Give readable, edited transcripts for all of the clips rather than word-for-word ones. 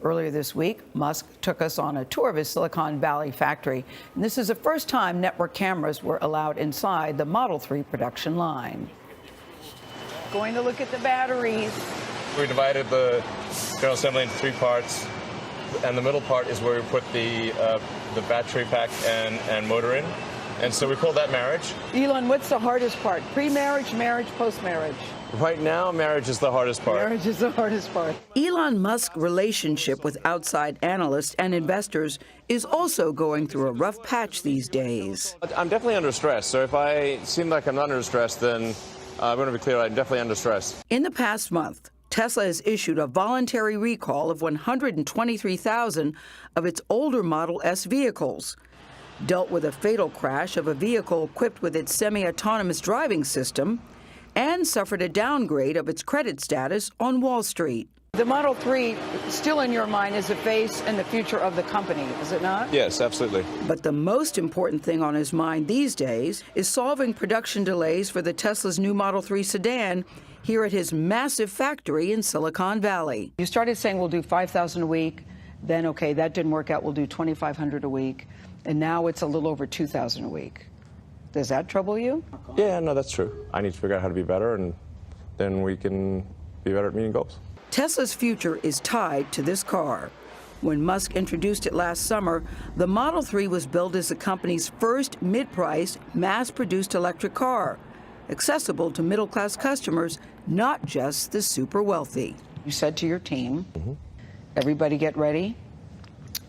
Earlier this week, Musk took us on a tour of his Silicon Valley factory. And this is the first time network cameras were allowed inside the Model 3 production line. Going to look at the batteries. We divided the general assembly into 3 parts, and the middle part is where we put the battery pack and motor in. And so we call that marriage. Elon, what's the hardest part? Pre-marriage, marriage, post-marriage? Right now, marriage is the hardest part. Marriage is the hardest part. Elon Musk's relationship with outside analysts and investors is also going through a rough patch these days. I'm definitely under stress, so if I seem like I'm not under stress, then I'm going to be clear, I'm definitely under stress. In the past month, Tesla has issued a voluntary recall of 123,000 of its older Model S vehicles, dealt with a fatal crash of a vehicle equipped with its semi-autonomous driving system, and suffered a downgrade of its credit status on Wall Street. The Model 3, still in your mind, is the face and the future of the company, is it not? Yes, absolutely. But the most important thing on his mind these days is solving production delays for the Tesla's new Model 3 sedan here at his massive factory in Silicon Valley. You started saying we'll do 5,000 a week, then, okay, that didn't work out, we'll do 2,500 a week, and now it's a little over 2,000 a week. Does that trouble you? Yeah, no, that's true. I need to figure out how to be better, and then we can be better at meeting goals. Tesla's future is tied to this car. When Musk introduced it last summer, the Model 3 was billed as the company's first mid-price, mass-produced electric car, accessible to middle-class customers, not just the super wealthy. You said to your team, everybody get ready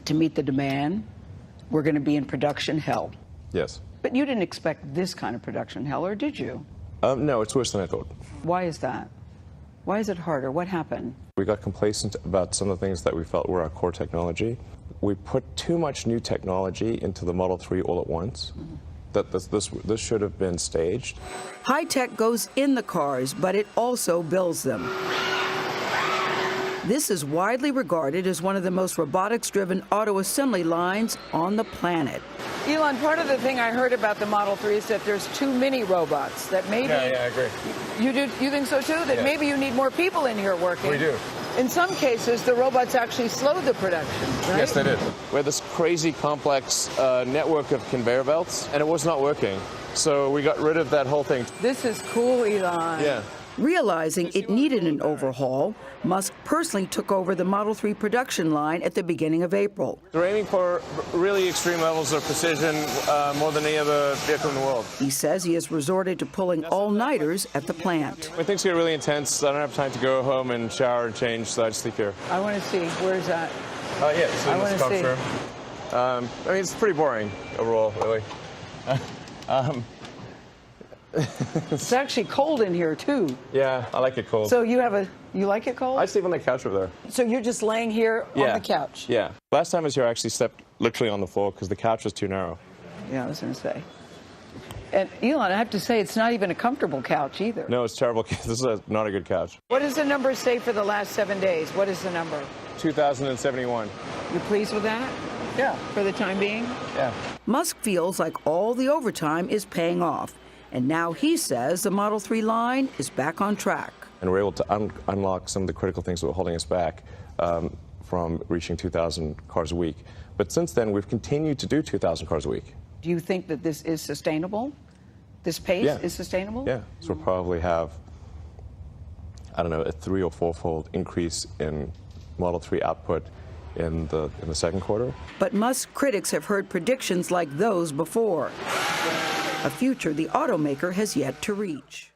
to meet the demand. We're going to be in production hell. Yes. But you didn't expect this kind of production hell, or did you? No, it's worse than I thought. Why is that? Why is it harder? What happened? We got complacent about some of the things that we felt were our core technology. We put too much new technology into the Model 3 all at once. That this should have been staged. High tech goes in the cars, but it also builds them. This is widely regarded as one of the most robotics-driven auto assembly lines on the planet. Elon, part of the thing I heard about the Model 3 is that there's too many robots, that maybe... Yeah, I agree. You think so too? That maybe you need more people in here working? We do. In some cases, the robots actually slowed the production, right? Yes, they did. We had this crazy complex network of conveyor belts, and it was not working. So we got rid of that whole thing. This is cool, Elon. Yeah. Realizing it needed an overhaul, Musk personally took over the Model 3 production line at the beginning of April. We're aiming for really extreme levels of precision, more than any other vehicle in the world. He says he has resorted to pulling all-nighters at the plant. When things get really intense, I don't have time to go home and shower and change, so I just sleep here. I want to see. Where is that? Yeah, so in this conference room. I mean, it's pretty boring overall, really. It's actually cold in here, too. Yeah, I like it cold. So you like it cold? I sleep on the couch over there. So you're just laying here on the couch? Yeah. Last time I was here, I actually slept literally on the floor because the couch was too narrow. Yeah, I was going to say. And Elon, I have to say, it's not even a comfortable couch either. No, it's terrible. This is not a good couch. What does the number say for the last 7 days? What is the number? 2,071. You pleased with that? Yeah. For the time being? Yeah. Musk feels like all the overtime is paying off. And now he says the Model 3 line is back on track. And we're able to unlock some of the critical things that were holding us back from reaching 2,000 cars a week. But since then, we've continued to do 2,000 cars a week. Do you think that this is sustainable? This pace is sustainable? Yeah. So we'll probably have, I don't know, a 3- or 4-fold increase in Model 3 output in the second quarter. But Musk critics have heard predictions like those before. A future the automaker has yet to reach.